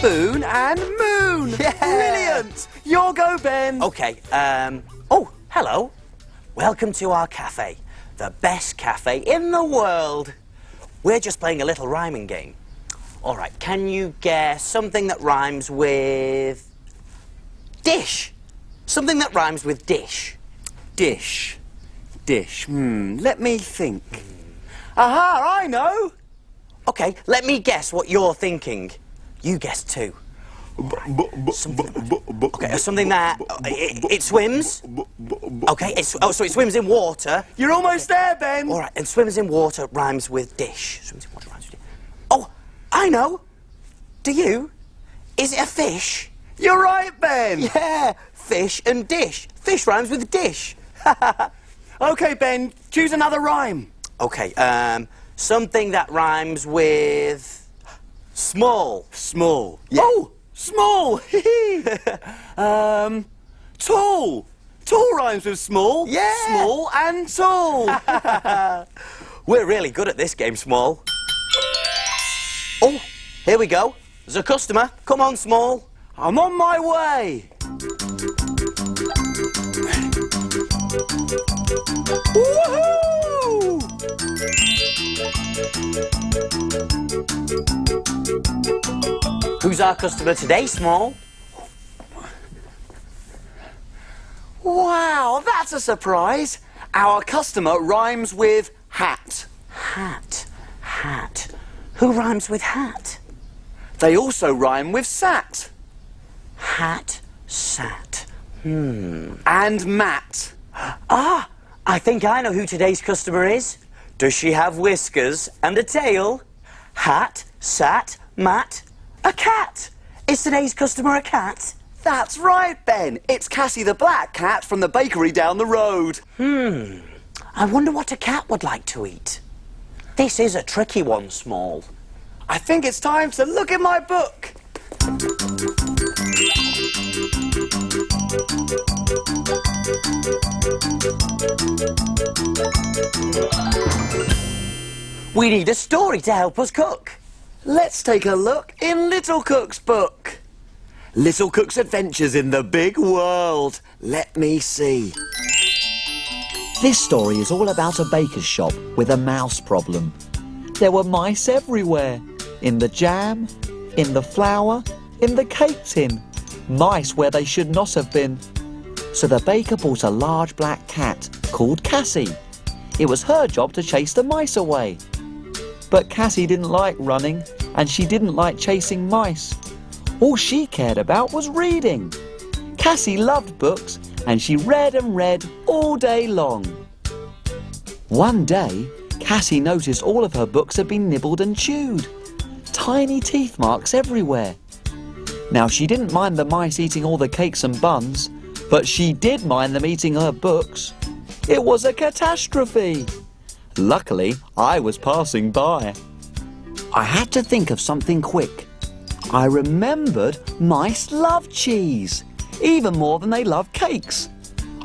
spoon and moon. Yeah. Brilliant. Your go, Ben. OK, oh, hello. Welcome to our cafe. The best cafe in the world. We're just playing a little rhyming game. All right, can you guess something that rhymes with dish? Something that rhymes with dish. Dish. Dish. Let me think. Aha, I know. OK, let me guess what you're thinking. You guess too. Something that it swims. OK, so it swims in water. You're almost there, Ben. All right, and swims in water rhymes with dish. Swims in water rhymes with dish. Oh, I know. Do you? Is it a fish? You're right, Ben. Yeah, fish and dish. Fish rhymes with dish. OK, Ben, choose another rhyme. OK, something that rhymes with small. Small. Yeah. Oh, small. Tall. Tall rhymes with small. Yeah. Small and tall. We're really good at this game, Small. Oh, here we go. There's a customer. Come on, Small. I'm on my way. Woohoo! Who's our customer today, Small? Wow, that's a surprise. Our customer rhymes with hat. Hat. Hat. Who rhymes with hat? They also rhyme with sat. Hat, sat. And mat. Ah, I think I know who today's customer is. Does she have whiskers and a tail? Hat, sat, mat, a cat. Is today's customer a cat? That's right, Ben. It's Cassie the black cat from the bakery down the road. I wonder what a cat would like to eat. This is a tricky one, Small. I think it's time to look in my book. We need a story to help us cook. Let's take a look in Little Cook's book. Little Cook's Adventures in the Big World. Let me see. This story is all about a baker's shop with a mouse problem. There were mice everywhere. In the jam, in the flour, in the cake tin. Mice where they should not have been. So the baker bought a large black cat called Cassie. It was her job to chase the mice away. But Cassie didn't like running, and she didn't like chasing mice. All she cared about was reading. Cassie loved books, and she read and read all day long. One day, Cassie noticed all of her books had been nibbled and chewed. Tiny teeth marks everywhere. Now, she didn't mind the mice eating all the cakes and buns, but she did mind them eating her books. It was a catastrophe. Luckily, I was passing by. I had to think of something quick. I remembered mice love cheese, even more than they love cakes.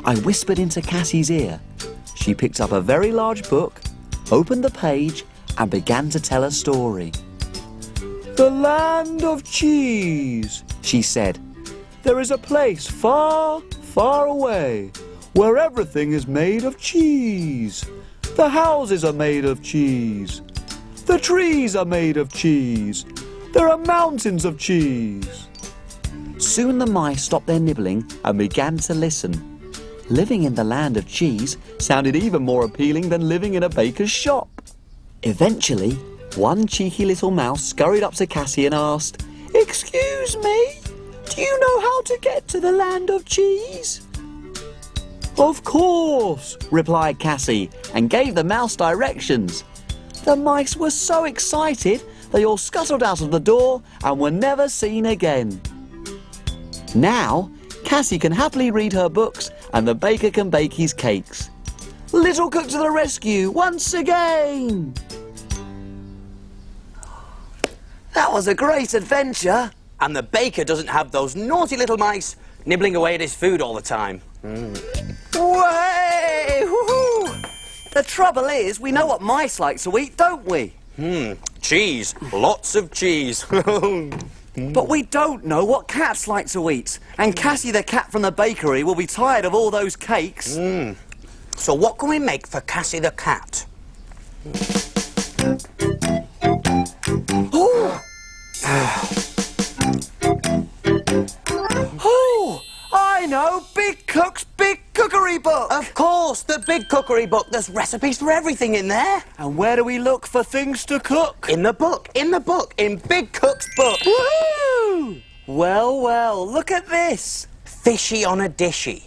I whispered into Cassie's ear. She picked up a very large book, opened the page, and began to tell a story. The land of cheese, she said. There is a place far, far away where everything is made of cheese. The houses are made of cheese. The trees are made of cheese. There are mountains of cheese. Soon the mice stopped their nibbling and began to listen. Living in the land of cheese sounded even more appealing than living in a baker's shop. Eventually, one cheeky little mouse scurried up to Cassie and asked, "Excuse me, do you know how to get to the land of cheese?" "Of course," replied Cassie, and gave the mouse directions. The mice were so excited, they all scuttled out of the door and were never seen again. Now, Cassie can happily read her books and the baker can bake his cakes. Little Cook to the rescue once again! That was a great adventure. And the baker doesn't have those naughty little mice nibbling away at his food all the time. Way! Woohoo! The trouble is, we know what mice like to eat, don't we? Cheese. Lots of cheese. But we don't know what cats like to eat. And Cassie the cat from the bakery will be tired of all those cakes. So what can we make for Cassie the cat? Oh, I know. Big Cook's Big Cookery Book. Of course, the big cookery book. There's recipes for everything in there. And where do we look for things to cook? In the book, in Big Cook's book. Woohoo! Well, well, look at this. Fishy on a dishy.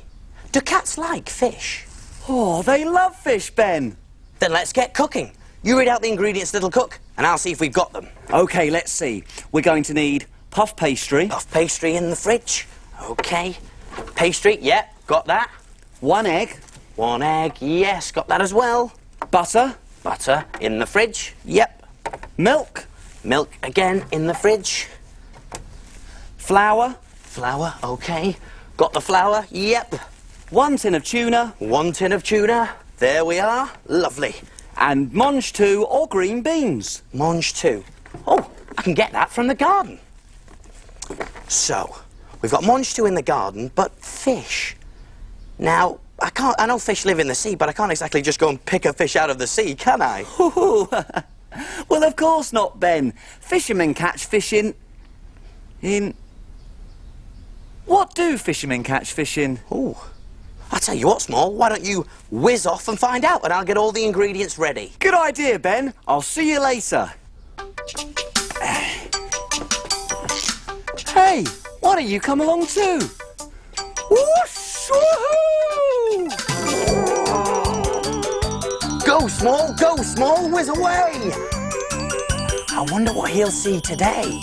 Do cats like fish? Oh, they love fish, Ben. Then let's get cooking. You read out the ingredients, little cook, and I'll see if we've got them. OK, let's see. We're going to need puff pastry. Puff pastry in the fridge. OK. Pastry, yep, got that. 1 egg. 1 egg, yes, got that as well. Butter. Butter in the fridge, yep. Milk. Milk again in the fridge. Flour. Flour, OK. Got the flour, yep. 1 tin of tuna. 1 tin of tuna. There we are. Lovely. And mange 2 or green beans. Mange 2. Oh, I can get that from the garden. So, we've got mange 2 in the garden, but fish. Now, I know fish live in the sea, but I can't exactly just go and pick a fish out of the sea, can I? Well, of course not, Ben. Fishermen catch fish in... What do fishermen catch fish in? Ooh. I'll tell you what, Small, why don't you whiz off and find out, and I'll get all the ingredients ready. Good idea, Ben. I'll see you later. Hey, why don't you come along too? Whoosh, woohoo! Go, Small, whiz away! I wonder what he'll see today.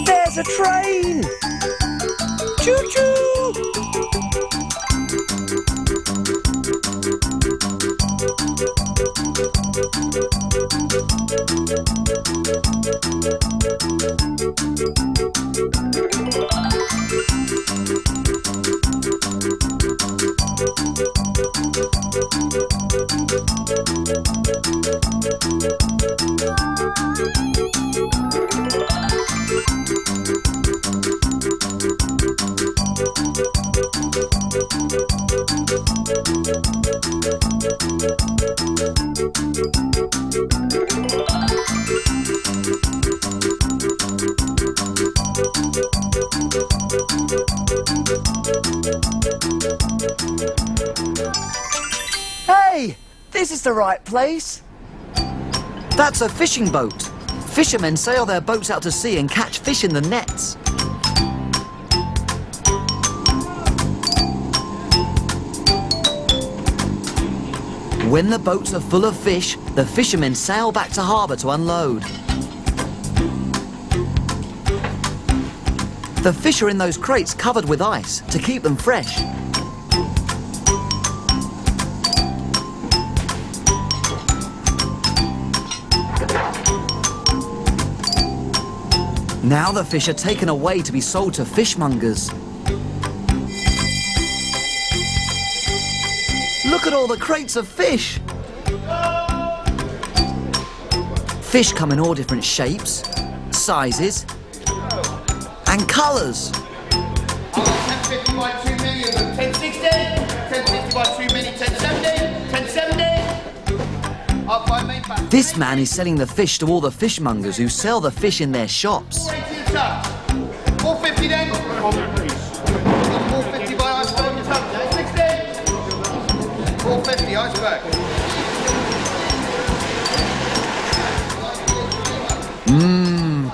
There's a train! Choo-choo! Hey, this is the right place. That's a fishing boat. Fishermen sail their boats out to sea and catch fish in the nets. When the boats are full of fish, the fishermen sail back to harbour to unload. The fish are in those crates covered with ice to keep them fresh. Now the fish are taken away to be sold to fishmongers. Look at all the crates of fish! Fish come in all different shapes, sizes, and colours. 1050 by 2 million, 1060, 1060 by 2 million, 1070, 1070. Up by main back. This man is selling the fish to all the fishmongers who sell the fish in their shops. 450 then. 450 by iceberg, 1060. 450 iceberg.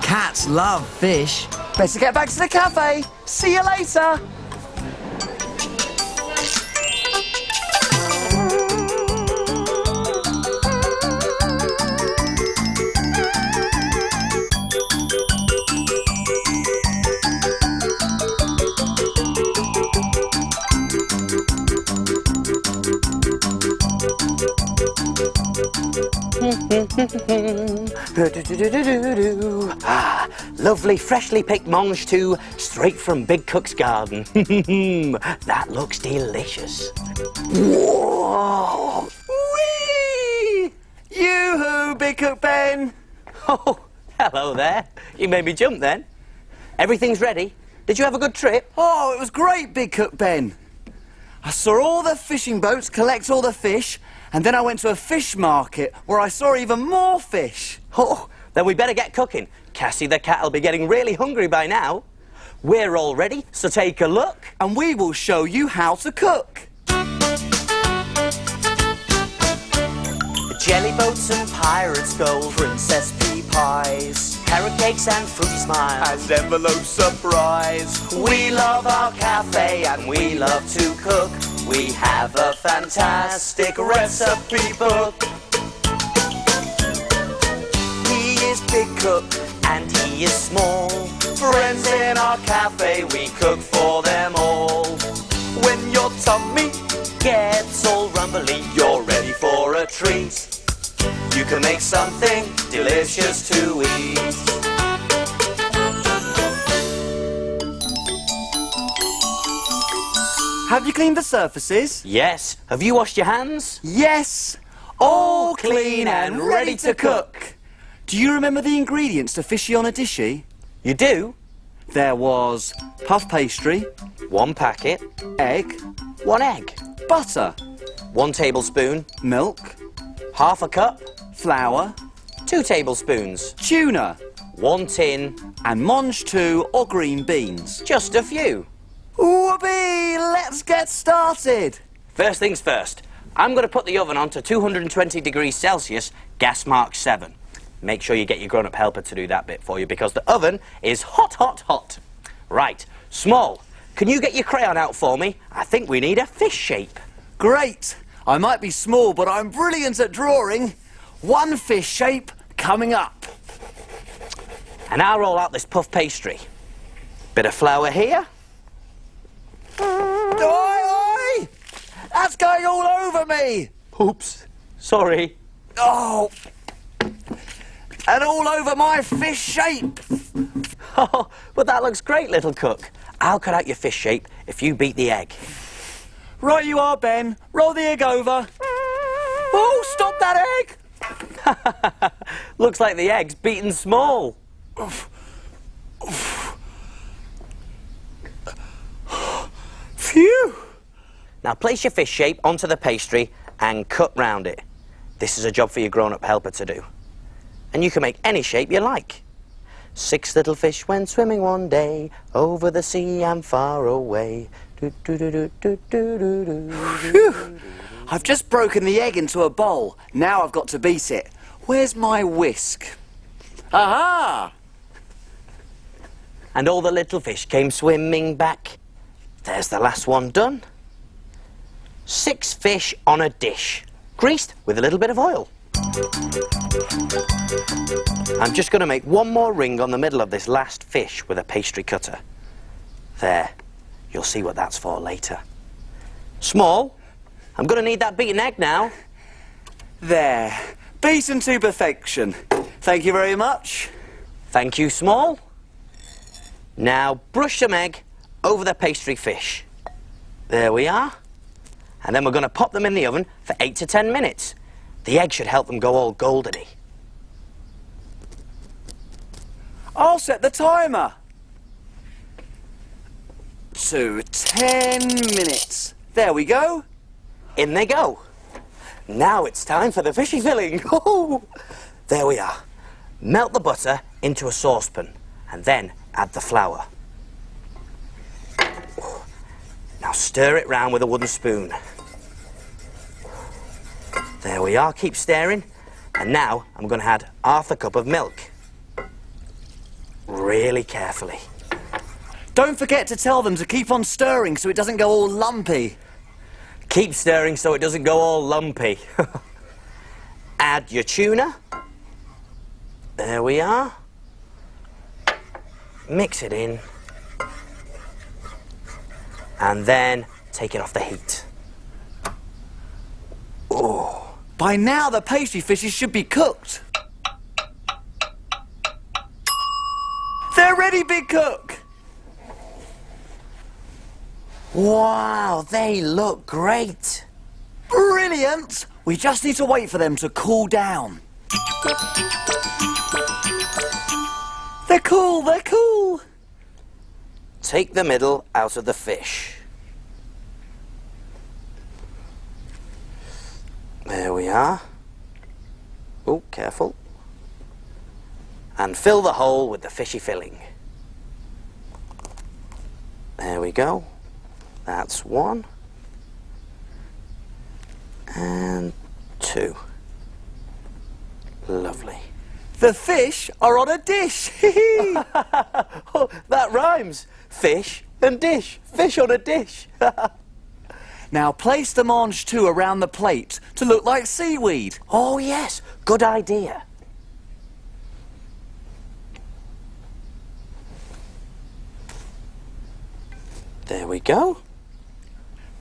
Cats love fish. Better get back to the cafe. See you later. Ah, lovely, freshly picked mange too, straight from Big Cook's garden. That looks delicious. Whoa! Whee! Yoo-hoo, Big Cook Ben! Oh, hello there. You made me jump then. Everything's ready. Did you have a good trip? Oh, it was great, Big Cook Ben. I saw all the fishing boats collect all the fish, and then I went to a fish market where I saw even more fish. Oh, then we better get cooking. Cassie the cat'll be getting really hungry by now. We're all ready, so take a look. And we will show you how to cook. Jelly boats and pirates' gold, princess pea pies, carrot cakes and fruity smiles, And envelope surprise. We love our cafe and we love to cook. We have a fantastic recipe book. He is Big Cook and he is small. Friends in our cafe, we cook for them all. When your tummy Gets all rumbly, you're ready for a treat. You can make something delicious to eat. Have you cleaned the surfaces? Yes. Have you washed your hands? Yes! All clean and ready to cook. Do you remember the ingredients to fishy on a dishy? You do? There was puff pastry, 1 packet, egg, 1 egg, butter, 1 tablespoon, milk, half a cup, flour, 2 tablespoons, tuna, 1 tin, and mange two or green beans. just a few. Whoopee! Let's get started! First things first, I'm going to put the oven on to 220 degrees Celsius, gas mark 7. Make sure you get your grown-up helper to do that bit for you because the oven is hot, hot, hot. Right, Small, can you get your crayon out for me? I think we need a fish shape. Great! I might be small, but I'm brilliant at drawing. One fish shape coming up. And I'll roll out this puff pastry. Bit of flour here. Oi, oi! That's going all over me! Oops, sorry. Oh! And all over my fish shape! Oh, but that looks great, little cook. I'll cut out your fish shape if you beat the egg. Right you are, Ben. Roll the egg over. Oh, stop that egg! Looks like the egg's beaten small. Phew! Now place your fish shape onto the pastry and cut round it. This is a job for your grown-up helper to do. And you can make any shape you like. 6 little fish went swimming one day over the sea and far away. Do, do, do, do, do, do, do, do. Phew! I've just broken the egg into a bowl. Now I've got to beat it. Where's my whisk? Aha! And all the little fish came swimming back. There's the last one done. 6 fish on a dish, greased with a little bit of oil. I'm just going to make one more ring on the middle of this last fish with a pastry cutter. There. You'll see what that's for later. Small, I'm going to need that beaten egg now. There. Beaten to perfection. Thank you very much. Thank you, Small. Now brush some egg over the pastry fish. There we are. And then we're going to pop them in the oven for 8 to 10 minutes. The egg should help them go all goldeny. I'll set the timer. To 10 minutes. There we go. In they go. Now it's time for the fishy filling. There we are. Melt the butter into a saucepan and then add the flour. Now stir it round with a wooden spoon. There we are, keep stirring. And now I'm going to add half a cup of milk. Really carefully. Don't forget to tell them to keep on stirring so it doesn't go all lumpy. Keep stirring so it doesn't go all lumpy. Add your tuna. There we are. Mix it in. And then take it off the heat. By now the pastry fishes should be cooked. Ready, Big Cook? Wow, they look great. Brilliant! We just need to wait for them to cool down. They're cool, they're cool. Take the middle out of the fish. There we are. Oh, careful. And fill the hole with the fishy filling. There we go. That's 1. And 2. Lovely. The fish are on a dish. Oh, that rhymes. Fish and dish. Fish on a dish. Now place the mange tout around the plate to look like seaweed. Oh, yes. Good idea. There we go.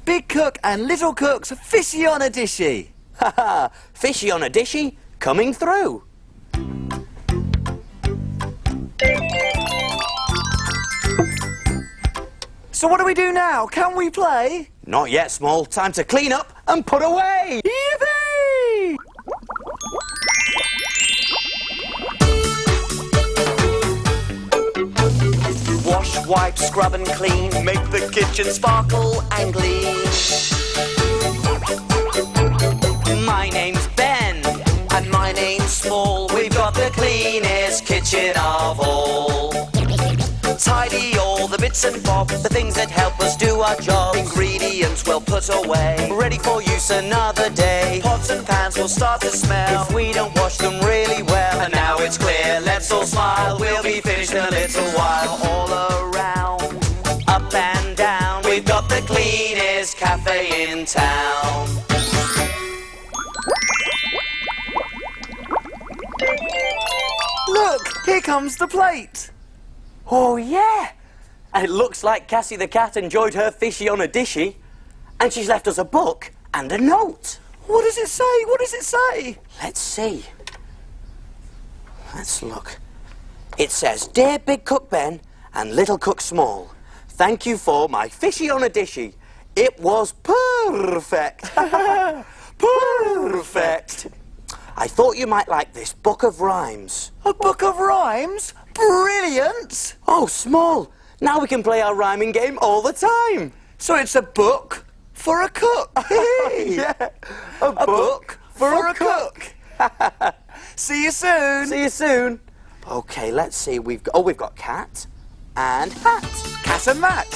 Big Cook and Little Cook's fishy on a dishy. Ha ha! Fishy on a dishy, coming through. So what do we do now? Can we play? Not yet, Small. Time to clean up and put away. Yippee! Wash, wipe, scrub and clean. Make the kitchen sparkle and gleam. My name's Ben. And my name's Small. We've got the cleanest kitchen of all. Tidy all the bits and bobs. The things that help us do our jobs. Ingredients well put away. Ready for use another day. Pots and pans will start to smell. If we don't wash them really well. And now it's clear, let's all smile. We'll be finished in a little while. All around, Up and down. we've got the cleanest cafe in town. Look, here comes the plate. Oh, yeah. And it looks like Cassie the cat enjoyed her fishy on a dishy. And she's left us a book and a note. What does it say? What does it say? Let's see. Let's look. It says, Dear Big Cook Ben and Little Cook Small, thank you for my fishy on a dishy. It was perfect. Perfect. I thought you might like this book of rhymes. A book of rhymes? Brilliant! Oh, Small, now we can play our rhyming game all the time. So it's a book for a cook. Yeah, a book for a cook. See you soon. See you soon. Okay, let's see. We've got cat and hat. Cat and Matt.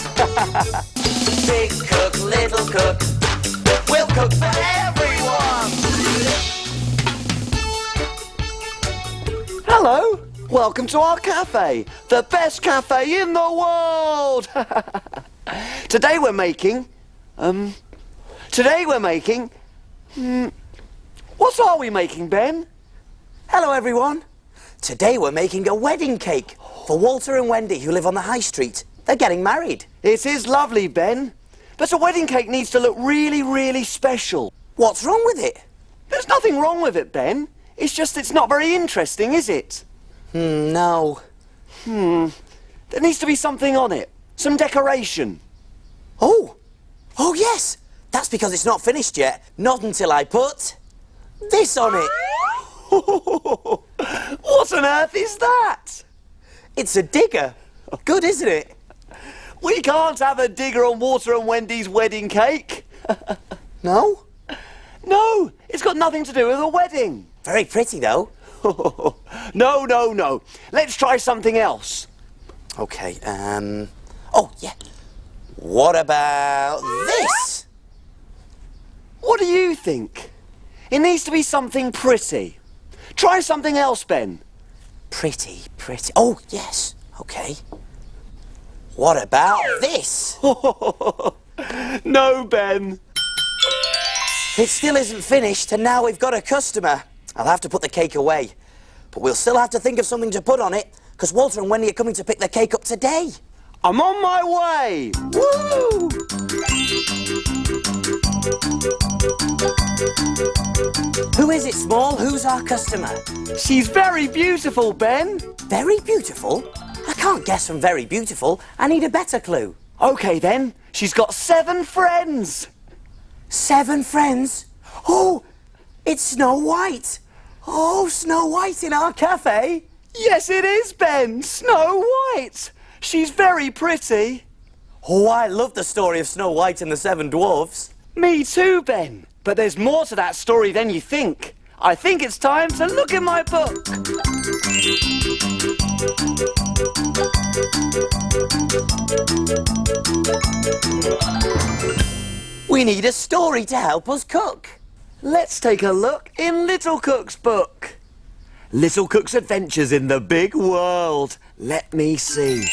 Big cook, little cook, we'll cook for everyone. Hello. Welcome to our cafe, the best cafe in the world. Today we're making, what are we making, Ben? Hello, everyone. Today we're making a wedding cake for Walter and Wendy, who live on the high street. They're getting married. It is lovely, Ben, but a wedding cake needs to look really, really special. What's wrong with it? There's nothing wrong with it, Ben. It's just it's not very interesting, is it? No. There needs to be something on it. Some decoration. Oh yes. That's because it's not finished yet. Not until I put this on it. What on earth is that? It's a digger. Good, isn't it? We can't have a digger on Walter and Wendy's wedding cake. No? No, it's got nothing to do with a wedding. Very pretty, though. No. Let's try something else. Okay, oh, yeah. What about this? What do you think? It needs to be something pretty. Try something else, Ben. Pretty. Oh, yes. Okay. What about this? No, Ben. It still isn't finished, and now we've got a customer. I'll have to put the cake away. But we'll still have to think of something to put on it, because Walter and Wendy are coming to pick the cake up today. I'm on my way. Woo! Who is it, Small? Who's our customer? She's very beautiful, Ben. Very beautiful. I can't guess from very beautiful. I need a better clue. OK then, she's got 7 friends. 7 friends? Oh, it's Snow White. Oh, Snow White in our cafe. Yes, it is, Ben. Snow White. She's very pretty. Oh, I love the story of Snow White and the 7 Dwarves. Me too, Ben. But there's more to that story than you think. I think it's time to look in my book. We need a story to help us cook. Let's take a look in Little Cook's book. Little Cook's Adventures in the Big World. Let me see.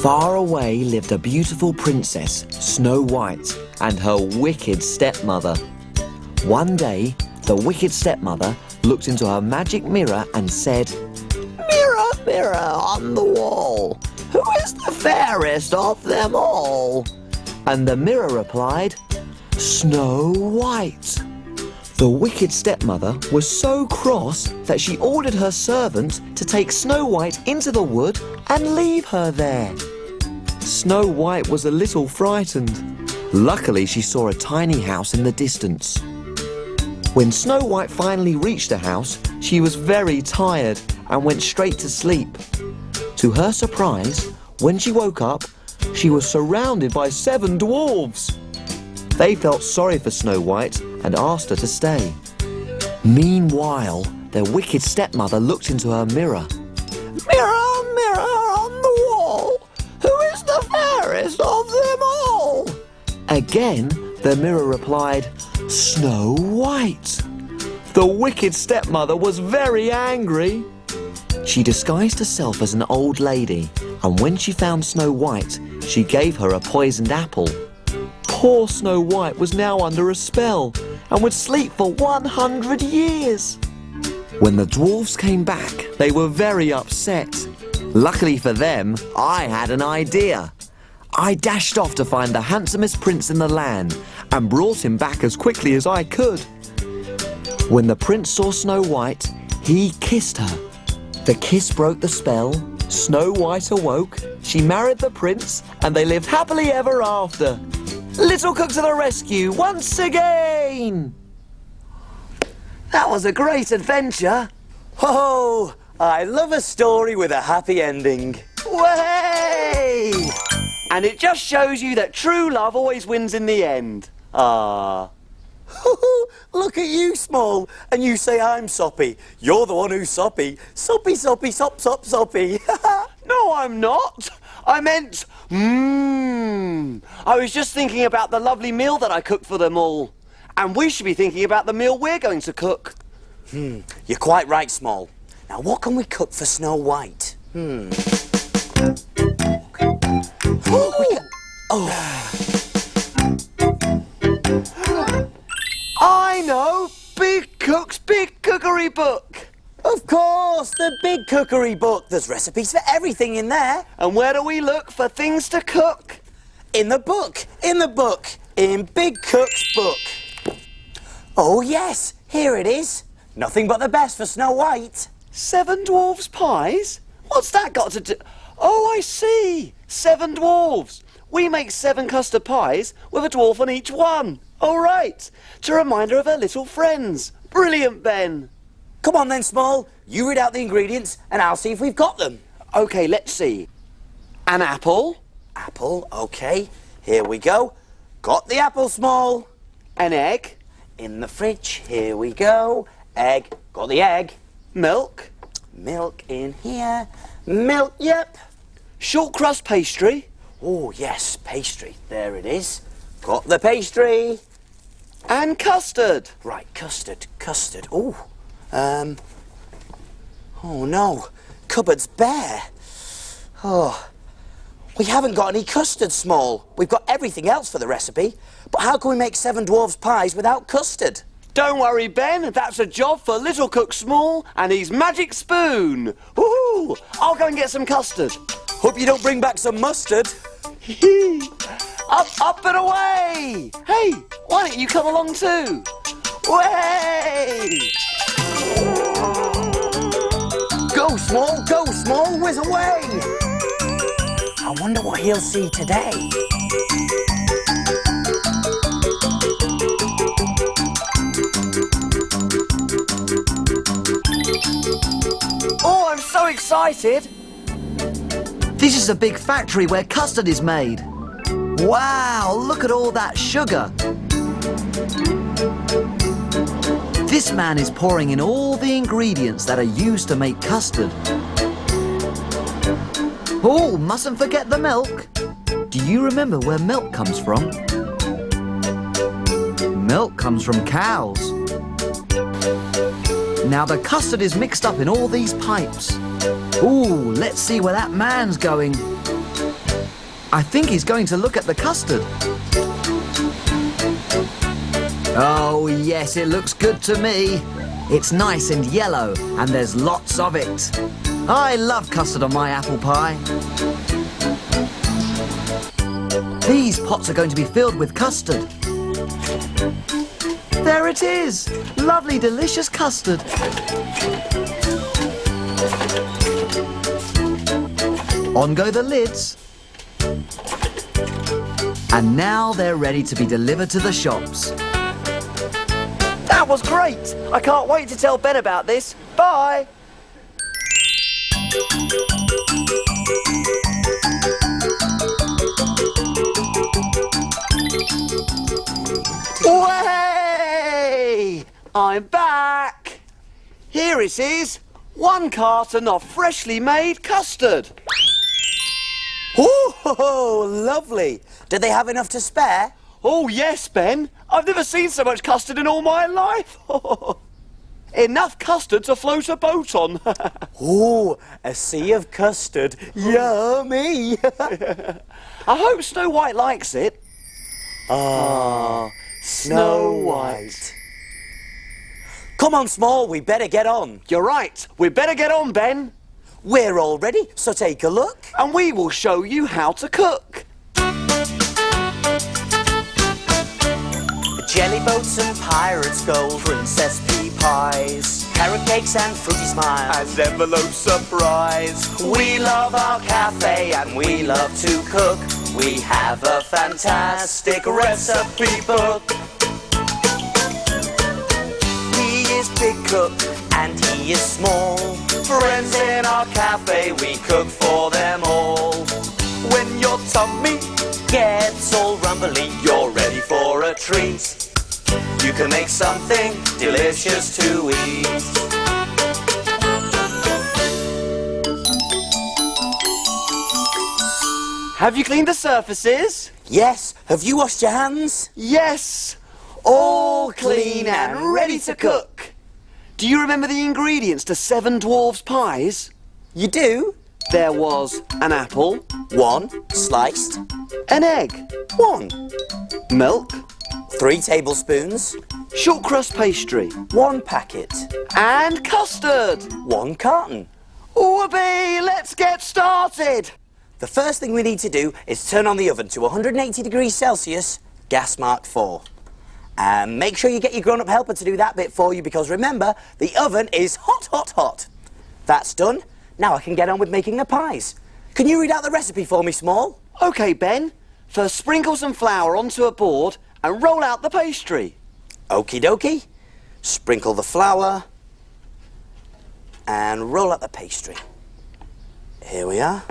Far away lived a beautiful princess, Snow White, and her wicked stepmother. One day, the wicked stepmother looked into her magic mirror and said, "Mirror, mirror on the wall, who is the fairest of them all?" And the mirror replied, "Snow White." The wicked stepmother was so cross that she ordered her servant to take Snow White into the wood and leave her there. Snow White was a little frightened. Luckily, she saw a tiny house in the distance. When Snow White finally reached the house, she was very tired and went straight to sleep. To her surprise, when she woke up, she was surrounded by 7 dwarves. They felt sorry for Snow White and asked her to stay. Meanwhile, their wicked stepmother looked into her mirror. "Mirror, mirror on the wall, who is the fairest of them all?" Again, the mirror replied, "Snow White." The wicked stepmother was very angry. She disguised herself as an old lady, and when she found Snow White, she gave her a poisoned apple. Poor Snow White was now under a spell and would sleep for 100 years. When the dwarves came back, they were very upset. Luckily for them, I had an idea. I dashed off to find the handsomest prince in the land and brought him back as quickly as I could. When the prince saw Snow White, he kissed her. The kiss broke the spell, Snow White awoke, she married the prince, and they lived happily ever after. Little Cook to the rescue once again! That was a great adventure. Oh, I love a story with a happy ending. Way! And it just shows you that true love always wins in the end. Ah. Look at you, Small, and you say I'm soppy. You're the one who's soppy. Soppy, soppy, sop, sop, soppy. No, I'm not. I meant, I was just thinking about the lovely meal that I cooked for them all. And we should be thinking about the meal we're going to cook. You're quite right, Small. Now, what can we cook for Snow White? I know! Big Cook's Big Cookery Book! Of course, the Big Cookery Book. There's recipes for everything in there. And where do we look for things to cook? In the book, in Big Cook's book. Oh, yes, here it is. Nothing but the best for Snow White. 7 Dwarves pies? What's that got to do? Oh, I see. 7 Dwarves. We make 7 custard pies with a dwarf on each one. All right. To remind her of her little friends. Brilliant, Ben. Come on then, Small. You read out the ingredients and I'll see if we've got them. OK, let's see. An apple. Apple, OK. Here we go. Got the apple, Small. An egg. In the fridge. Here we go. Egg. Got the egg. Milk. Milk in here. Milk, yep. Short crust pastry. Oh, yes, pastry. There it is. Got the pastry. And custard. Right, custard. Oh, oh no, cupboard's bare. Oh, we haven't got any custard, Small. We've got everything else for the recipe. But how can we make 7 Dwarves pies without custard? Don't worry, Ben. That's a job for Little Cook Small and his magic spoon. Woohoo! I'll go and get some custard. Hope you don't bring back some mustard. Up and away! Hey, why don't you come along too? Way! Go small, whiz away! I wonder what he'll see today. Oh, I'm so excited! This is a big factory where custard is made. Wow, look at all that sugar. This man is pouring in all the ingredients that are used to make custard. Oh, mustn't forget the milk. Do you remember where milk comes from? Milk comes from cows. Now the custard is mixed up in all these pipes. Ooh, let's see where that man's going. I think he's going to look at the custard. Oh yes, it looks good to me. It's nice and yellow, and there's lots of it. I love custard on my apple pie. These pots are going to be filled with custard. There it is! Lovely, delicious custard. On go the lids. And now they're ready to be delivered to the shops. That was great! I can't wait to tell Ben about this. Bye! Way! I'm back! Here it is, 1 carton of freshly made custard. Oh, lovely. Did they have enough to spare? Oh yes, Ben. I've never seen so much custard in all my life. Enough custard to float a boat on. Oh, a sea of custard. Yummy. I hope Snow White likes it. Ah, Snow White. Come on, Small, we better get on. You're right. We better get on, Ben. We're all ready, so take a look. And we will show you how to cook. Jelly boats and pirates' gold, princess pea pies, carrot cakes and fruity smiles, and envelope surprise. We love our cafe and we love to cook. We have a fantastic recipe book. He is big cook and he is small. Friends in our cafe, we cook for them all. When your tummy Gets all rumbly, you're ready for a treat. You can make something delicious to eat. Have you cleaned the surfaces? Yes, have you washed your hands? Yes. All clean and ready to cook. Do you remember the ingredients to Seven Dwarves pies? You do? There was an apple, 1 sliced, an egg, 1 milk, 3 tablespoons, short crust pastry, 1 packet, and custard. 1 carton. Whoopee, let's get started. The first thing we need to do is turn on the oven to 180 degrees Celsius, gas mark 4. And make sure you get your grown-up helper to do that bit for you, because remember, the oven is hot, hot, hot. That's done. Now I can get on with making the pies. Can you read out the recipe for me, Small? OK, Ben. First, sprinkle some flour onto a board and roll out the pastry. Okie dokie. Sprinkle the flour and roll out the pastry. Here we are.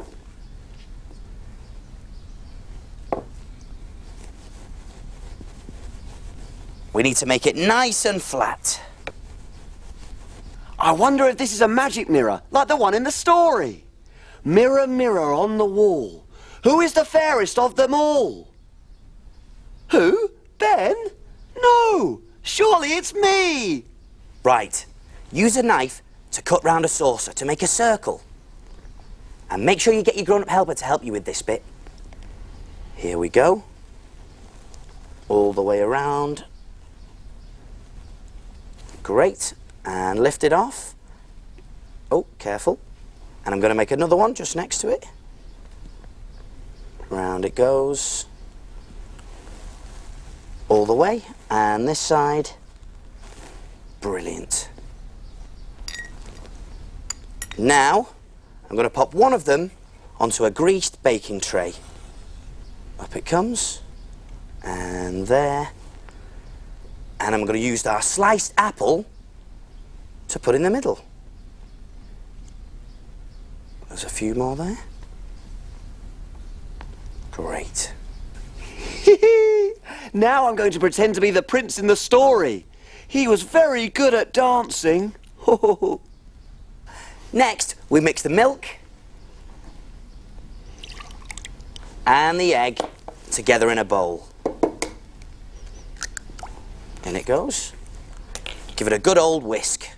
We need to make it nice and flat. I wonder if this is a magic mirror, like the one in the story. Mirror, mirror on the wall, who is the fairest of them all? Who? Ben? No, surely it's me. Right. Use a knife to cut round a saucer to make a circle. And make sure you get your grown-up helper to help you with this bit. Here we go. All the way around. Great. And lift it off. Oh, careful. And I'm going to make another one just next to it. Round it goes. All the way. And this side. Brilliant. Now, I'm going to pop one of them onto a greased baking tray. Up it comes, and there. And I'm going to use our sliced apple to put in the middle. There's a few more there. Great. Now I'm going to pretend to be the prince in the story. He was very good at dancing. Next, we mix the milk and the egg together in a bowl. In it goes. Give it a good old whisk.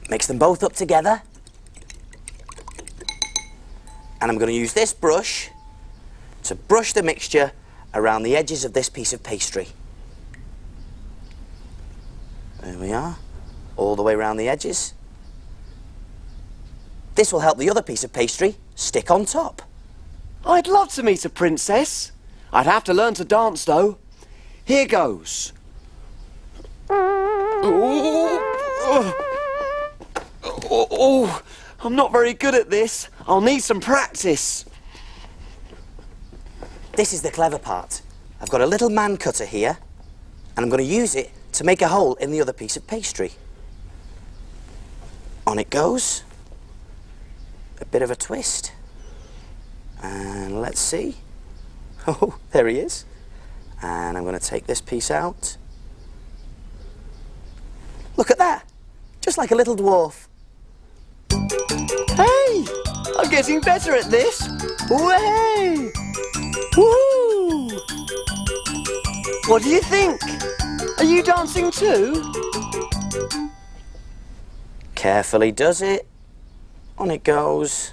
Mix them both up together. And I'm going to use this brush to brush the mixture around the edges of this piece of pastry. There we are, all the way around the edges. This will help the other piece of pastry stick on top. I'd love to meet a princess. I'd have to learn to dance, though. Here goes. Oh, I'm not very good at this. I'll need some practice. This is the clever part. I've got a little man cutter here, and I'm going to use it to make a hole in the other piece of pastry. On it goes. A bit of a twist. And let's see. Oh, there he is. And I'm going to take this piece out. Look at that. Just like a little dwarf. Hey, I'm getting better at this. Way! Woo! What do you think? Are you dancing too? Carefully does it. On it goes.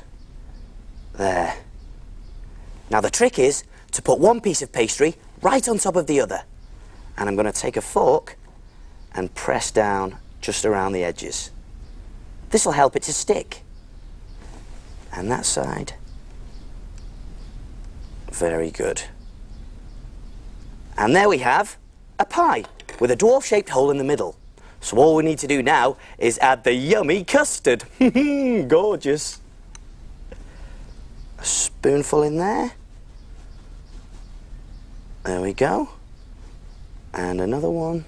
There. Now the trick is to put one piece of pastry right on top of the other. And I'm going to take a fork and press down just around the edges. This will help it to stick. And that side. Very good. And there we have a pie with a dwarf-shaped hole in the middle. So all we need to do now is add the yummy custard. Gorgeous. A spoonful in there. There we go. And another one.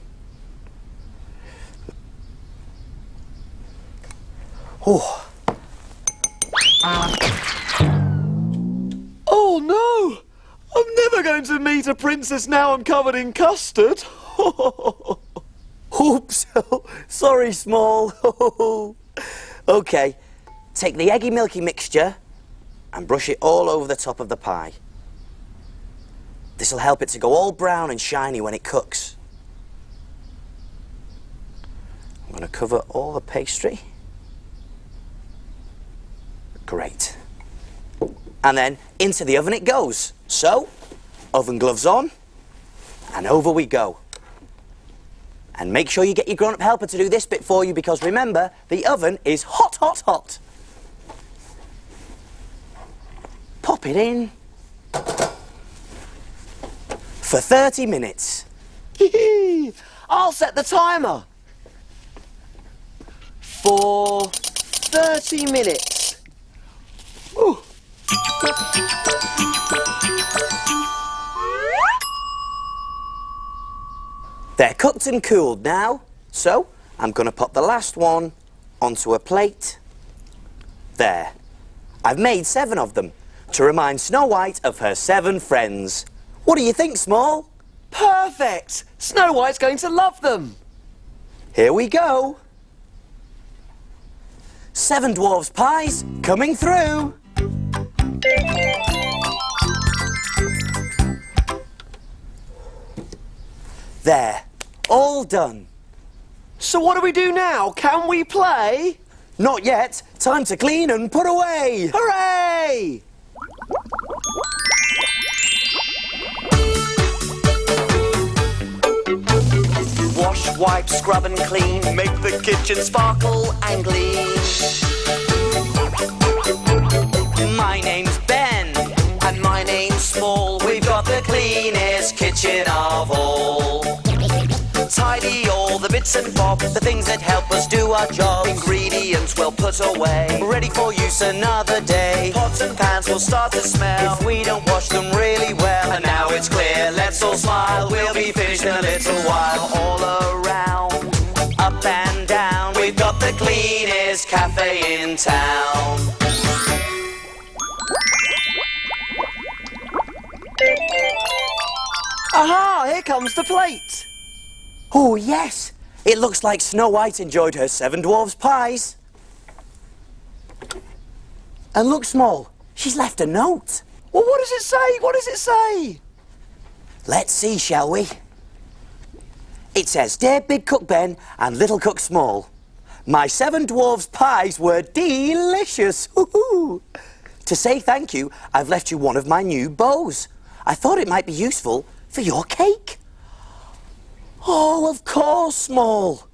Oh. Oh no! I'm never going to meet a princess now I'm covered in custard. Oops. Sorry, Small. Okay. Take the eggy milky mixture and brush it all over the top of the pie. This will help it to go all brown and shiny when it cooks. I'm going to cover all the pastry. Great. And then into the oven it goes. So, oven gloves on, and over we go. And make sure you get your grown-up helper to do this bit for you, because remember, the oven is hot, hot, hot. Pop it in for 30 minutes. I'll set the timer for 30 minutes. Ooh. They're cooked and cooled now, so I'm going to pop the last one onto a plate. There. I've made 7 of them to remind Snow White of her 7 friends. What do you think, Small? Perfect! Snow White's going to love them. Here we go. 7 Dwarves pies coming through. There, all done. So what do we do now? Can we play? Not yet. Time to clean and put away. Hooray! Wash, wipe, scrub and clean. Make the kitchen sparkle and gleam. My name's Ben. And my name's Small. We've got the cleanest kitchen of all. Tidy all the bits bits and bobs, the things that help us do our job. Ingredients we'll put away, ready for use another day. Pots and pans will start to smell if we don't wash them really well. And now it's clear, let's all smile, we'll be finished in a little while. All around, up and down, we've got the cleanest cafe in town. Aha! Here comes the plate. Oh, yes. It looks like Snow White enjoyed her Seven Dwarves pies. And look, Small, she's left a note. Well, what does it say? What does it say? Let's see, shall we? It says, Dear Big Cook Ben and Little Cook Small, my Seven Dwarves pies were delicious. Woo-hoo. To say thank you, I've left you one of my new bows. I thought it might be useful for your cake. Oh, of course, Small.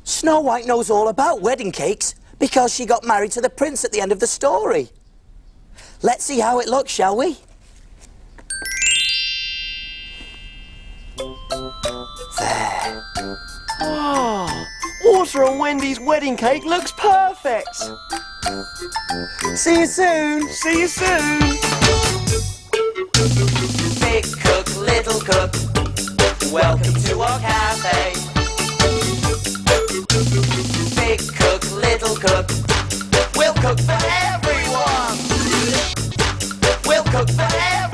Snow White knows all about wedding cakes because she got married to the prince at the end of the story. Let's see how it looks, shall we? There. Oh, Water and Wendy's wedding cake looks perfect. See you soon. See you soon. Big cook, little cook, welcome to our cafe. Big cook, little cook, we'll cook for everyone. We'll cook for everyone.